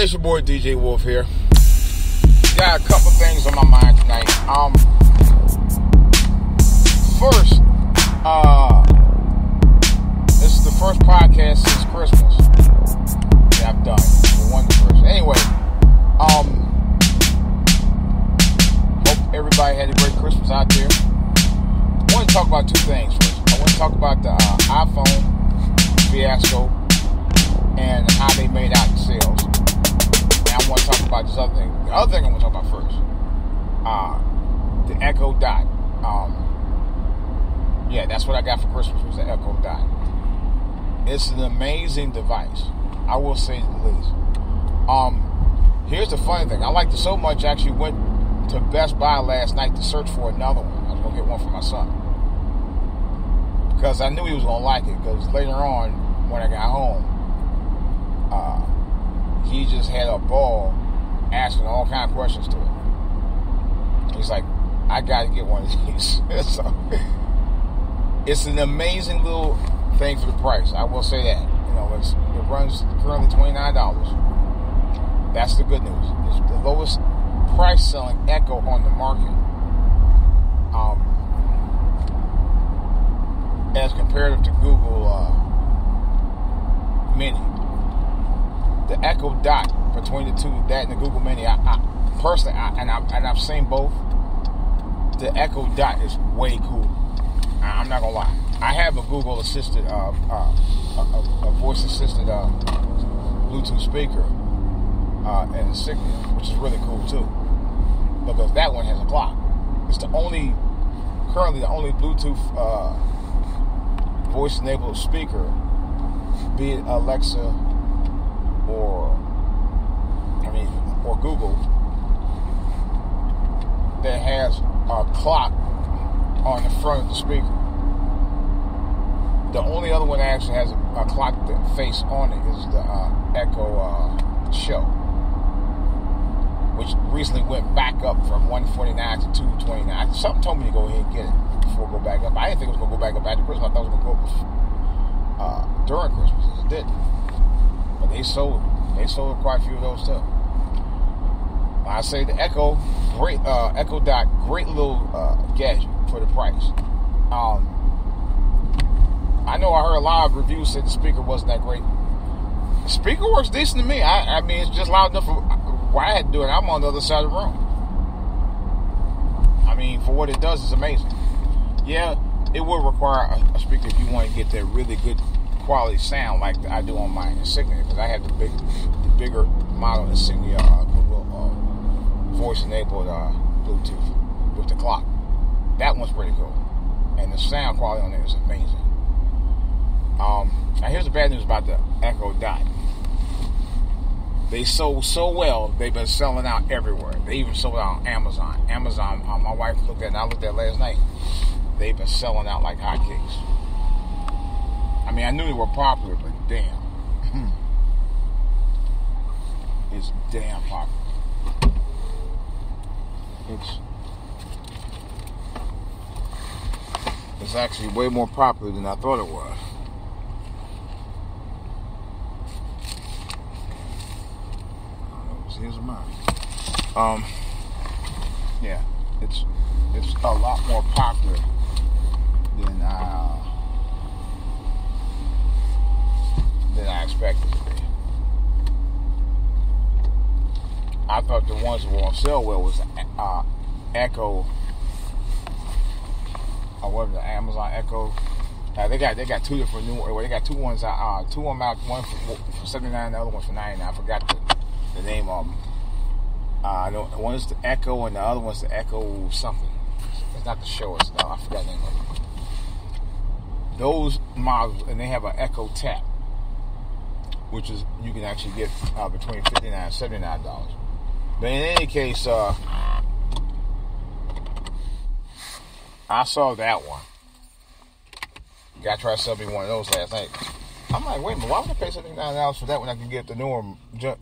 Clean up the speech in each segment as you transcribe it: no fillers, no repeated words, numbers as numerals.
it's your boy DJ Wolf here. Got a couple things on my mind tonight. First, this is the first podcast since Christmas that I've done. One of the first. Anyway, hope everybody had a great Christmas out there. I want to talk about two things first. I want to talk about the iPhone fiasco and how they made out in sales. And I want to talk about this other thing. The other thing I want to talk about first, the Echo Dot. Yeah, that's what I got for Christmas, was the Echo Dot. It's an amazing device, I will say the least. Here's the funny thing. I liked it so much, I actually went to Best Buy last night to search for another one. I was going to get one for my son, because I knew he was going to like it, because later on, when I got home, he just had a ball asking all kind of questions to it. He's like, I got to get one of these. So, it's an amazing little thing for the price. I will say that. You know, it runs currently $29. That's the good news. It's the lowest price selling Echo on the market. As comparative to Google Mini. The Echo Dot, between the two, that and the Google Mini, I personally, I've seen both. The Echo Dot is way cool. I'm not gonna lie. I have a Google assisted, a voice assisted Bluetooth speaker and insignia, which is really cool too, because that one has a clock. It's currently the only Bluetooth voice enabled speaker, be it Alexa or Google, that has a clock on the front of the speaker. The only other one that actually has a clock face on it is the Echo Show, which recently went back up from $149 to $229. Something told me to go ahead and get it before it go back up. I didn't think it was going to go back up after Christmas. I thought it was going to go up during Christmas. It didn't. But they sold quite a few of those too. I say the Echo, great Echo Dot, great little gadget for the price. I know I heard a lot of reviews said the speaker wasn't that great. The speaker works decent to me. I mean, it's just loud enough for why I had to do it. I'm on the other side of the room. I mean, for what it does, it's amazing. Yeah, it would require a speaker if you want to get that really good quality sound like I do on my Insignia, because I have the bigger model Insignia Google voice enabled Bluetooth with the clock. That one's pretty cool, and the sound quality on it is amazing. Now here's the bad news about the Echo Dot. They sold so well, they've been selling out everywhere. They even sold out on Amazon. My wife looked at it, and I looked at it last night. They've been selling out like hotcakes. I mean, I knew they were popular, but damn. It's damn popular. It's actually way more popular than I thought it was. Here's mine. Yeah, it's a lot more popular than I expected it to be. I thought the ones that were on sale well was Echo, or whatever, the Amazon Echo. They got two different new. Well, they got two ones. Two of them out. One for $79, the other one for $99. I forgot the name of them. One is the Echo, and the other one's the Echo something. It's not the Show. I forgot the name of it. Those models, and they have an Echo Tap, which is you can actually get between $59 and $79. But in any case, I saw that one. Guy tried to sell me one of those last night. I'm like, wait a minute, why would I pay $79 for that when I can get the newer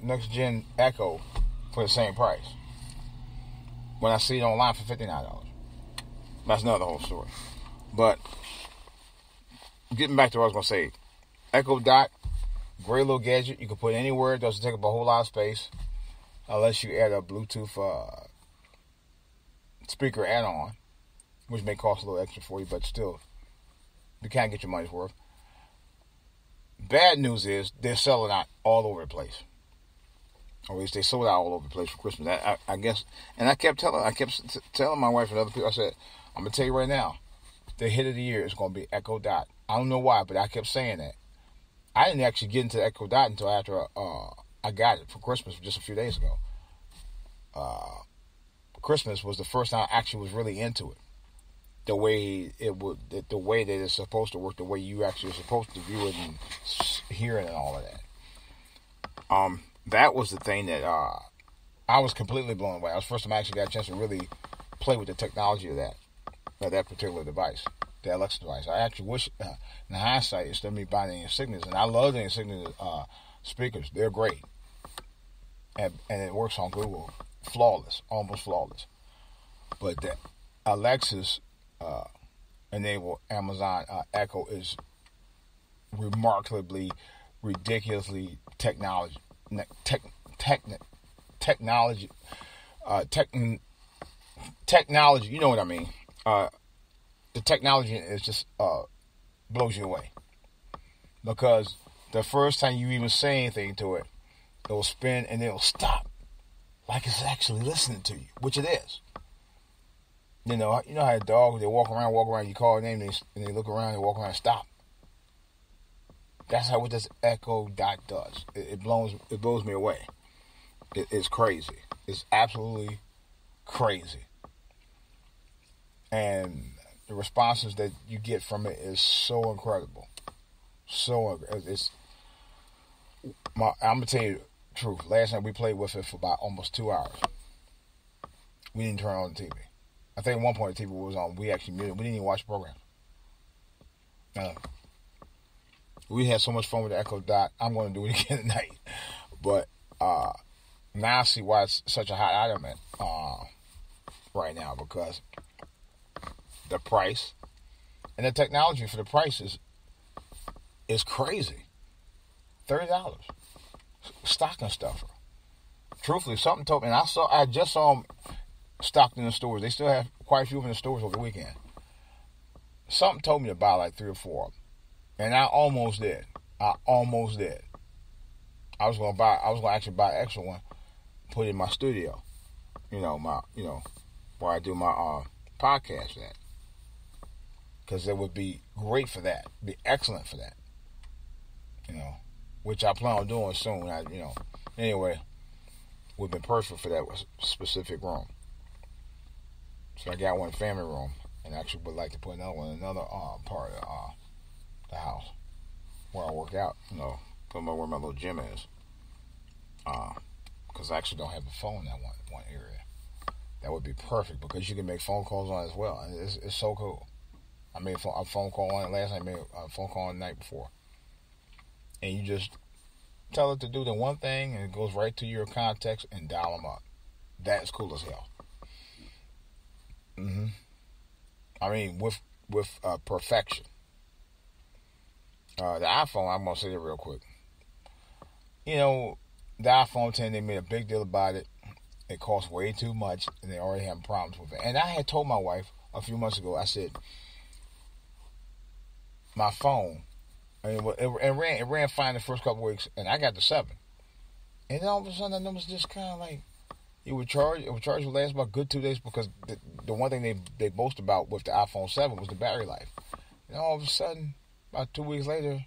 next gen Echo for the same price? When I see it online for $59. That's another whole story. But getting back to what I was going to say, Echo Dot, Great little gadget. You can put it anywhere. It doesn't take up a whole lot of space. Unless you add a Bluetooth speaker add-on, which may cost a little extra for you, but still, you can't get your money's worth. Bad news is they're selling out all over the place. Or at least they sold out all over the place for Christmas. I guess, and I kept telling my wife and other people, I said, I'm going to tell you right now, the hit of the year is going to be Echo Dot. I don't know why, but I kept saying that. I didn't actually get into Echo Dot until after I got it for Christmas just a few days ago. Christmas was the first time I actually was really into it. The way that it's supposed to work, the way you actually are supposed to view it and hear it and all of that. That was the thing that I was completely blown away. It was the first time I actually got a chance to really play with the technology of that particular device, the Alexa device. I actually wish, in hindsight, instead of me buying the Insignias, and I love the Insignia speakers. They're great. And it works on Google. Flawless, almost flawless. But the Alexa's enabled Amazon Echo is remarkably, ridiculously technology. You know what I mean. The technology is just blows you away, because the first time you even say anything to it, it'll spin and it'll stop, like it's actually listening to you, which it is. You know how a dog, they walk around, you call a name, and they look around, they walk around and stop. That's what this Echo Dot does. It blows me away. It's crazy. It's absolutely crazy. And the responses that you get from it is so incredible. I'm gonna tell you the truth. Last night we played with it for about almost 2 hours. We didn't turn on the TV. I think at one point the TV was on. We actually muted. We didn't even watch the program. We had so much fun with the Echo Dot. I'm going to do it again tonight. But now I see why it's such a hot item right now, because the price and the technology for the price is crazy. $30. Stocking stuffer. Truthfully, something told me, and I just saw them stocked in the stores. They still have quite a few of them in the stores over the weekend. Something told me to buy like 3 or 4 of them. And I almost did. I was gonna actually buy an extra one, put it in my studio. Where I do my podcast at. Because it would be great for that. Be excellent for that. Which I plan on doing soon. Anyway, would have been perfect for that specific room. So I got one family room, and actually would like to put another one in another part of the house where I work out. Where my little gym is. Because I actually don't have a phone in that one area. That would be perfect, because you can make phone calls on it as well. And it's so cool. I made a phone call on it last night. I made a phone call on the night before. And you just tell it to do the one thing, and it goes right to your contacts and dial them up. That's cool as hell. I mean, with perfection. The iPhone, I'm going to say that real quick. The iPhone 10, they made a big deal about it. It costs way too much, and they already have problems with it. And I had told my wife a few months ago, I said, my phone, it ran fine the first couple of weeks, and I got the 7. And then all of a sudden, the numbers just kind of like, it would last about a good 2 days, because the one thing they boast about with the iPhone 7 was the battery life. And all of a sudden, about 2 weeks later,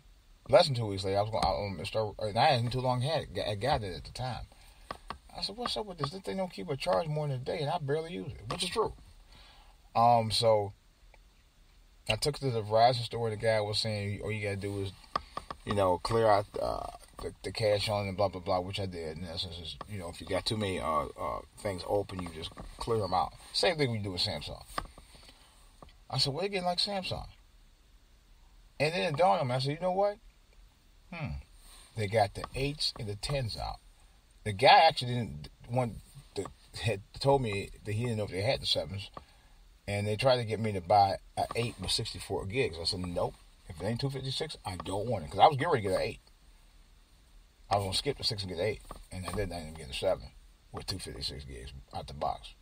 less than 2 weeks later, I was going to start, and I hadn't too long had it. I got it at the time. I said, what's up with this? This thing don't keep a charge more than a day, and I barely use it, which is true. So I took it to the Verizon store, and the guy was saying, all you got to do is, clear out the cache on it and blah, blah, blah, which I did. In essence, is, if you got too many things open, you just clear them out. Same thing we do with Samsung. I said, well, they're getting like Samsung. And then it dawned on me, I said, you know what? They got the 8s and the 10s out. The guy actually had told me that he didn't know if they had the 7s. And they tried to get me to buy an 8 with 64 gigs. I said, nope. If it ain't 256, I don't want it. Because I was getting ready to get an 8. I was going to skip the 6 and get 8, and I didn't end up getting 7 with 256 gigs out the box.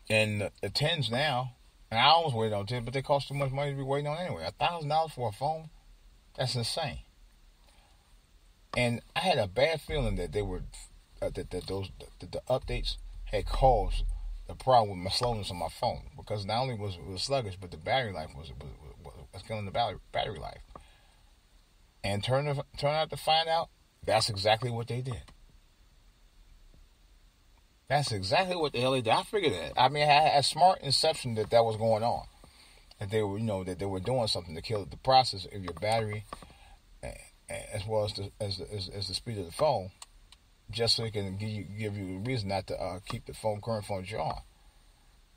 And the 10s now, and I always waited on 10, but they cost too much money to be waiting on anyway. $1,000 for a phone? That's insane. And I had a bad feeling that they were the updates had caused the problem with my slowness on my phone, because not only was it sluggish, but the battery life was killing the battery life. And turn out to find out that's exactly what they did. That's exactly what the hell they did. I figured that. I mean, I had a smart inception that was going on, that they were, that they were doing something to kill the process of your battery, as well as the speed of the phone, just so it can give you a reason not to keep the current phone that you're on.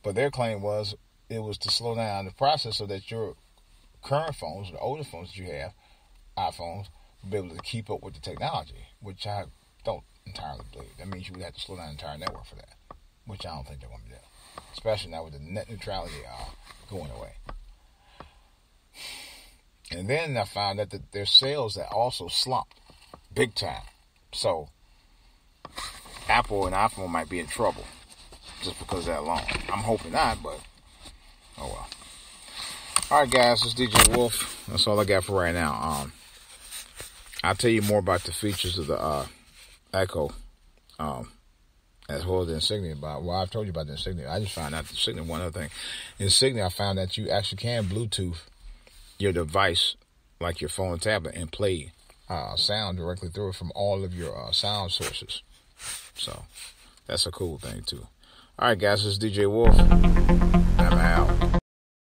But their claim was it was to slow down the process so that your current phones, the older phones that you have, iPhones, will be able to keep up with the technology, which I don't entirely believe. That means you would have to slow down the entire network for that, which I don't think they're going to do, especially now with the net neutrality going away. And then I found out that their sales that also slumped big time. So Apple and iPhone might be in trouble just because of that alone. I'm hoping not, but oh well. All right, guys, this is DJ Wolf. That's all I got for right now. I'll tell you more about the features of the Echo, as well as the Insignia. I've told you about the Insignia. I just found out the Insignia. One other thing, Insignia, I found that you actually can Bluetooth your device, like your phone and tablet, and play sound directly through it from all of your sound sources. So that's a cool thing too. All right, guys, this is DJ Wolf. I'm out.